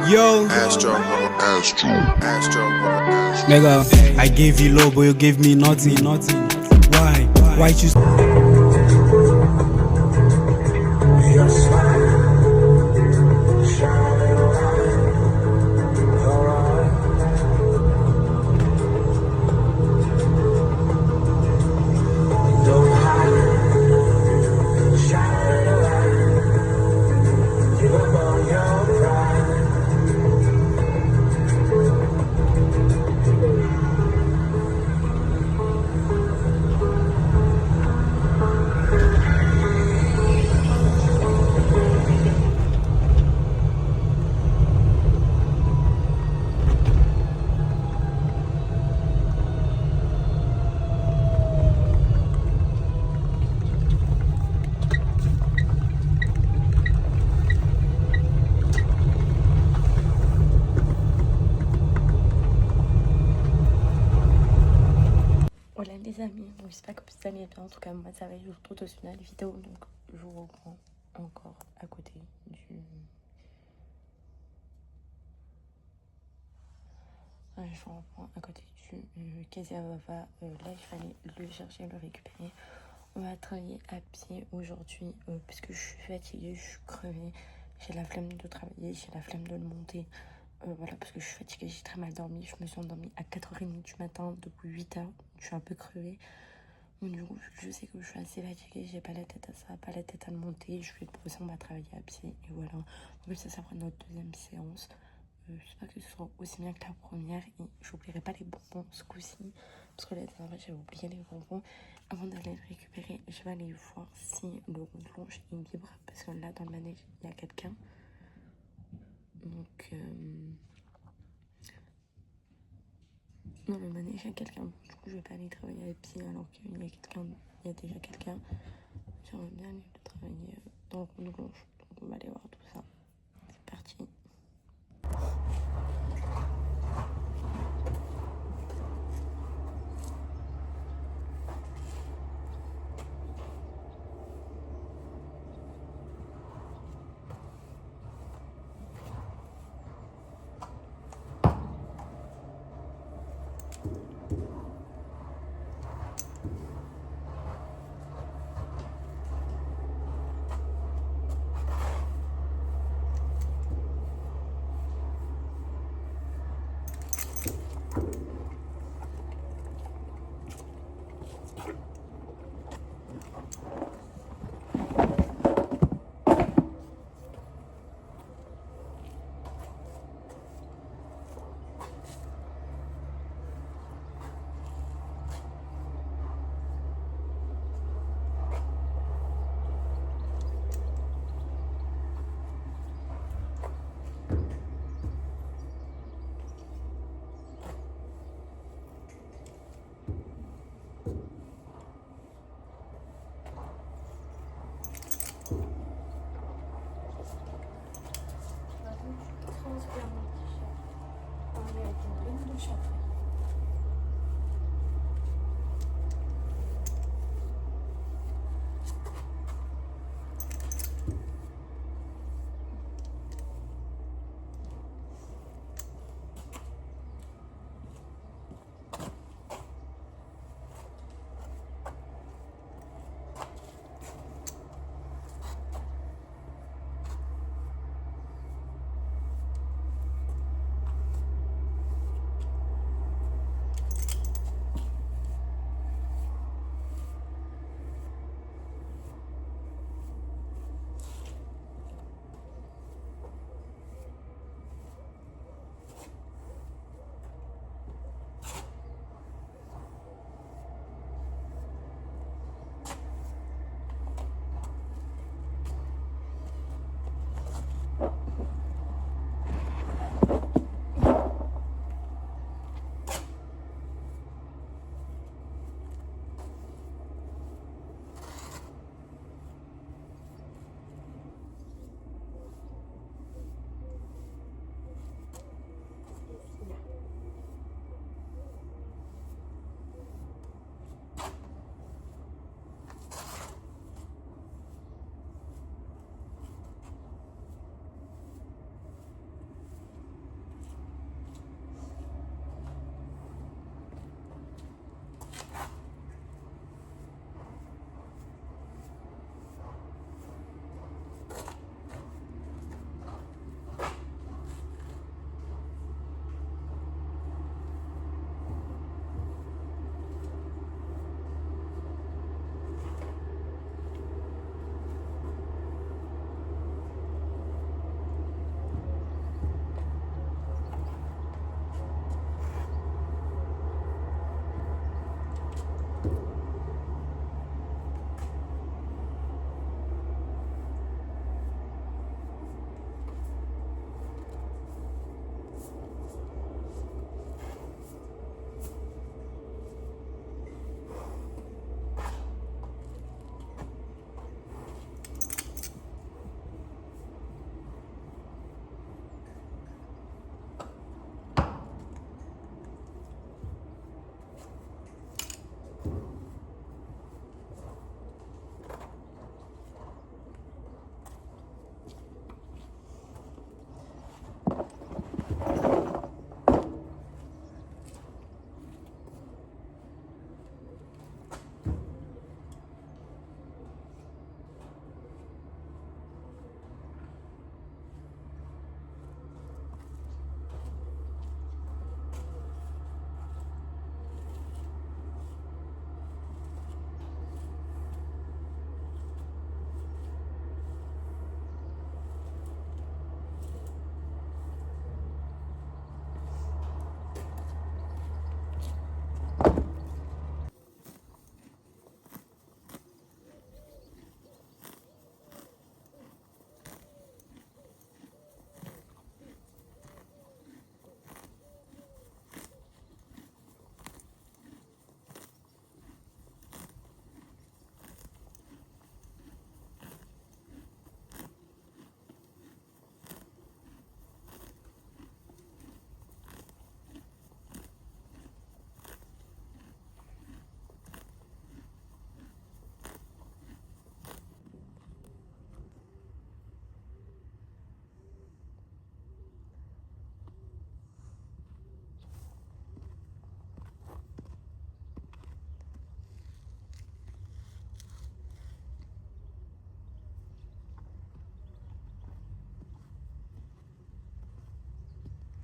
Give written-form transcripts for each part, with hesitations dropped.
Yo, nigga, I gave you love, but you gave me nothing. Why? Why you? Voilà les amis, donc j'espère que vous allez bien. En tout cas moi ça va, je vous retrouve sur une vidéo, donc je vous reprends encore à côté du... je vous reprends à côté du Kezia Vava. Là il fallait le chercher, le récupérer. On va travailler à pied aujourd'hui parce que je suis fatiguée, je suis crevée. J'ai la flemme de travailler, j'ai la flemme de le monter. Voilà, parce que je suis fatiguée, j'ai très mal dormi. Je me suis endormie à 4h30 du matin, depuis 8h. Je suis un peu crevée. Donc, du coup, je sais que je suis assez fatiguée, j'ai pas la tête à ça, pas la tête à le monter. Je vais te proposer, on va travailler à pied. Et voilà. Donc, ça sera notre deuxième séance. J'espère que ce sera aussi bien que la première. Et j'oublierai pas les bonbons ce coup-ci. Parce que la dernière fois, j'avais oublié les bonbons. Avant d'aller les récupérer, je vais aller voir si le ronflonge est libre. Parce que là, dans le manège, il y a quelqu'un. Donc, dans le manège, il y a quelqu'un. Du coup, je vais pas aller travailler à pied alors qu'il y a quelqu'un. Il y a déjà quelqu'un. J'aimerais bien aller travailler dans le ronflonge. Donc, on va aller voir tout ça. C'est parti.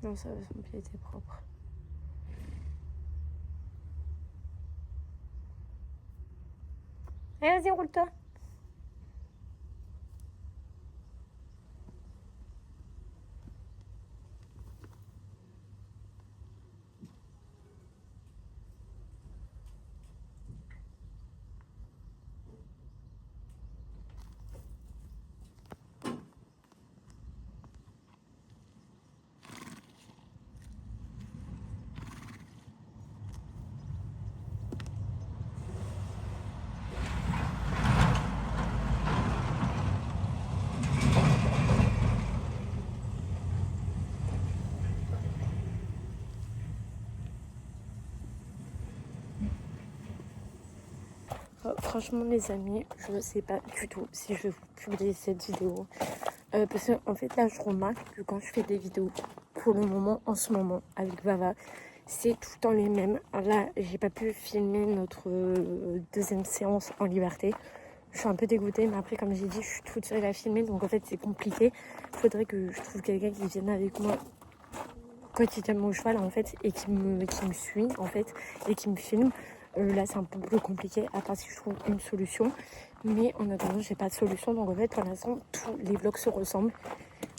Non, ça va, son pied était propre. Allez, vas-y, roule-toi. Franchement les amis, je ne sais pas du tout si je vais vous publier cette vidéo. Parce qu'en fait là je remarque que quand je fais des vidéos pour le moment, en ce moment avec Vava, c'est tout le temps les mêmes. Là j'ai pas pu filmer notre deuxième séance en liberté. Je suis un peu dégoûtée, mais après comme j'ai dit je suis toute seule à filmer, donc en fait c'est compliqué. Il faudrait que je trouve quelqu'un qui vienne avec moi quotidiennement au cheval en fait et qui me suit en fait et qui me filme. Là c'est un peu plus compliqué à part si je trouve une solution, mais en attendant j'ai pas de solution, donc en fait pour l'instant tous les vlogs se ressemblent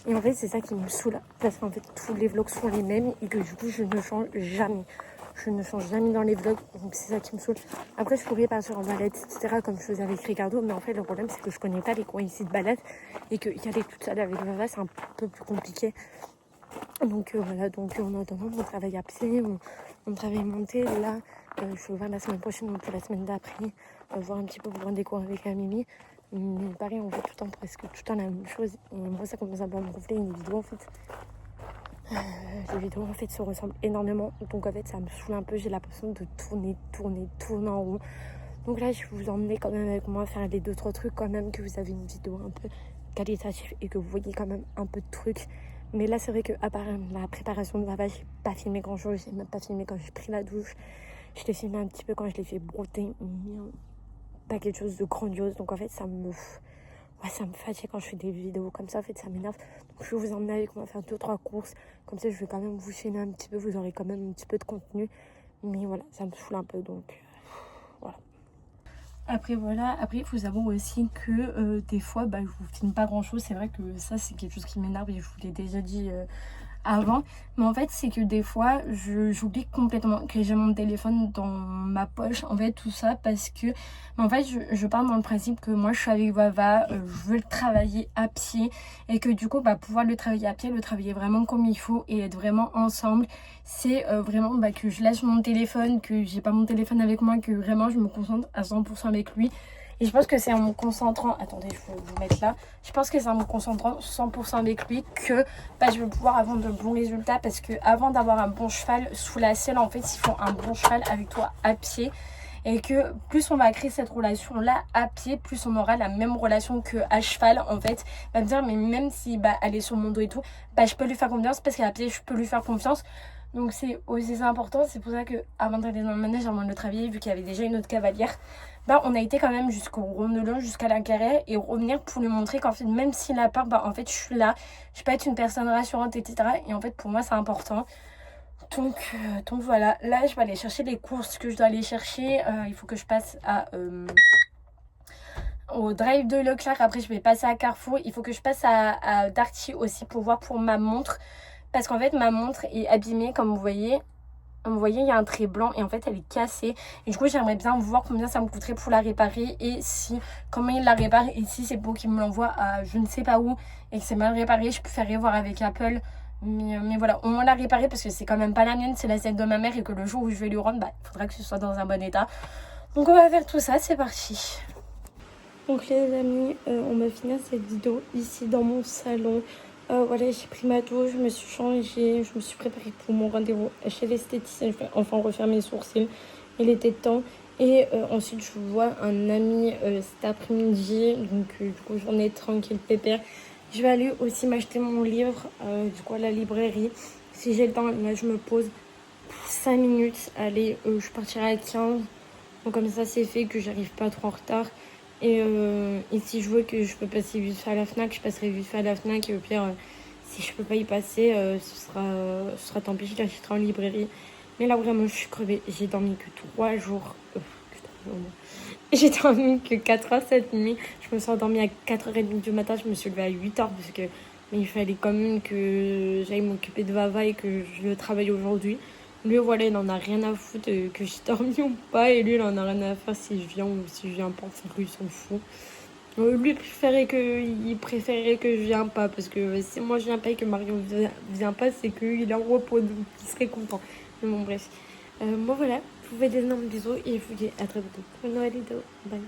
et en fait c'est ça qui me saoule parce qu'en fait tous les vlogs sont les mêmes et que du coup je ne change jamais dans les vlogs, donc c'est ça qui me saoule. Après je pourrais partir en balade etc comme je faisais avec Ricardo, mais en fait le problème c'est que je connais pas les coins ici de balade et que y aller toute seule avec Vava c'est un peu plus compliqué. Donc voilà, donc en attendant on travaille à pied, on travaille monté. Là je vais voir la semaine prochaine ou pour la semaine d'après, voir un petit peu pour prendre des cours avec la Mimi. Mais pareil, on fait tout le temps presque tout le temps la même chose. Et moi ça commence à me gonfler. Les vidéos en fait se ressemblent énormément. Donc en fait ça me saoule un peu, j'ai l'impression de tourner en rond. Donc là je vais vous emmener quand même avec moi faire les 2-3 trucs quand même, que vous avez une vidéo un peu qualitative et que vous voyez quand même un peu de trucs. Mais là c'est vrai qu'à part la préparation de Vava, j'ai pas filmé grand chose. J'ai même pas filmé quand j'ai pris la douche. Je l'ai filmé un petit peu quand je l'ai fait brouter, mais pas quelque chose de grandiose. Donc en fait ça me fatigue quand je fais des vidéos comme ça. En fait ça m'énerve. Donc je vais vous emmener avec moi faire 2-3 courses. Comme ça je vais quand même vous filmer un petit peu. Vous aurez quand même un petit peu de contenu. Mais voilà, ça me saoule un peu, donc voilà. Après voilà, après il faut savoir aussi que des fois je vous filme pas grand chose. C'est vrai que ça c'est quelque chose qui m'énerve et je vous l'ai déjà dit avant, mais en fait c'est que des fois j'oublie complètement que j'ai mon téléphone dans ma poche, en fait tout ça parce que en fait je pars dans le principe que moi je suis avec Vava, je veux le travailler à pied et que du coup pouvoir le travailler à pied, le travailler vraiment comme il faut et être vraiment ensemble, c'est vraiment que je lâche mon téléphone, que j'ai pas mon téléphone avec moi, que vraiment je me concentre à 100% avec lui. Et je pense que c'est en me concentrant, attendez je vais vous mettre là, je pense que c'est en me concentrant 100% avec lui que je vais pouvoir avoir de bons résultats. Parce que avant d'avoir un bon cheval sous la selle, en fait il faut un bon cheval avec toi à pied. Et que plus on va créer cette relation là à pied, plus on aura la même relation que à cheval en fait. Va me dire mais même si elle est sur mon dos et tout, je peux lui faire confiance parce qu'à pied je peux lui faire confiance. Donc c'est aussi important, c'est pour ça que avant d'aller dans le manège, avant de le travailler, vu qu'il y avait déjà une autre cavalière, on a été quand même jusqu'au Rondelon, jusqu'à la carrière et revenir pour lui montrer qu'en fait même s'il a peur, en fait je suis là, je peux être une personne rassurante etc. Et en fait pour moi c'est important. Donc voilà, là je vais aller chercher les courses que je dois aller chercher. Il faut que je passe au drive de Leclerc, après je vais passer à Carrefour. Il faut que je passe à Darty aussi pour voir pour ma montre. Parce qu'en fait ma montre est abîmée comme vous voyez. Vous voyez il y a un trait blanc et en fait elle est cassée. Et du coup j'aimerais bien voir combien ça me coûterait pour la réparer. Et comment il la répare. Et si c'est pour qu'il me l'envoie à je ne sais pas où et que c'est mal réparé, je préférerais voir avec Apple. Mais voilà, on va la réparer parce que c'est quand même pas la mienne, c'est la selle de ma mère. Et que le jour où je vais lui rendre, il faudra que ce soit dans un bon état. Donc on va faire tout ça, c'est parti. Donc les amis, on va finir cette vidéo ici dans mon salon. Voilà, j'ai pris ma douche, je me suis changée, je me suis préparée pour mon rendez-vous chez l'esthéticienne. Je vais enfin refaire mes sourcils, il était temps. Et ensuite je vois un ami cet après-midi, donc du coup j'en ai tranquille pépère. Je vais aller aussi m'acheter mon livre du coup à la librairie. Si j'ai le temps, là je me pose pour 5 minutes. Allez, je partirai à 15. Donc comme ça c'est fait, que j'arrive pas trop en retard. Et si je vois que je peux passer vite fait à la FNAC, je passerai vite fait à la FNAC. Et au pire, Si je peux pas y passer, ce sera tant pis, je l'achèterai en librairie. Mais là, vraiment, je suis crevée. J'ai dormi que 3 jours. J'ai dormi que 4 heures cette nuit. Je me suis endormie à 4h30 du matin. Je me suis levée à 8h parce que mais il fallait quand même que j'aille m'occuper de Vava et que je travaille aujourd'hui. Lui, voilà, il en a rien à foutre que j'ai dormi ou pas. Et lui, il en a rien à faire si je viens ou si je viens pas. Enfin, lui, il s'en fout. Lui, il préférait que je vienne pas. Parce que si moi, je viens pas et que Marion vient pas, c'est qu'il est en repos. Donc, il serait content. Mais bon, bref. Moi, voilà. Je vous fais des énormes bisous et je vous dis à très bientôt pour une nouvelle vidéo. Bye.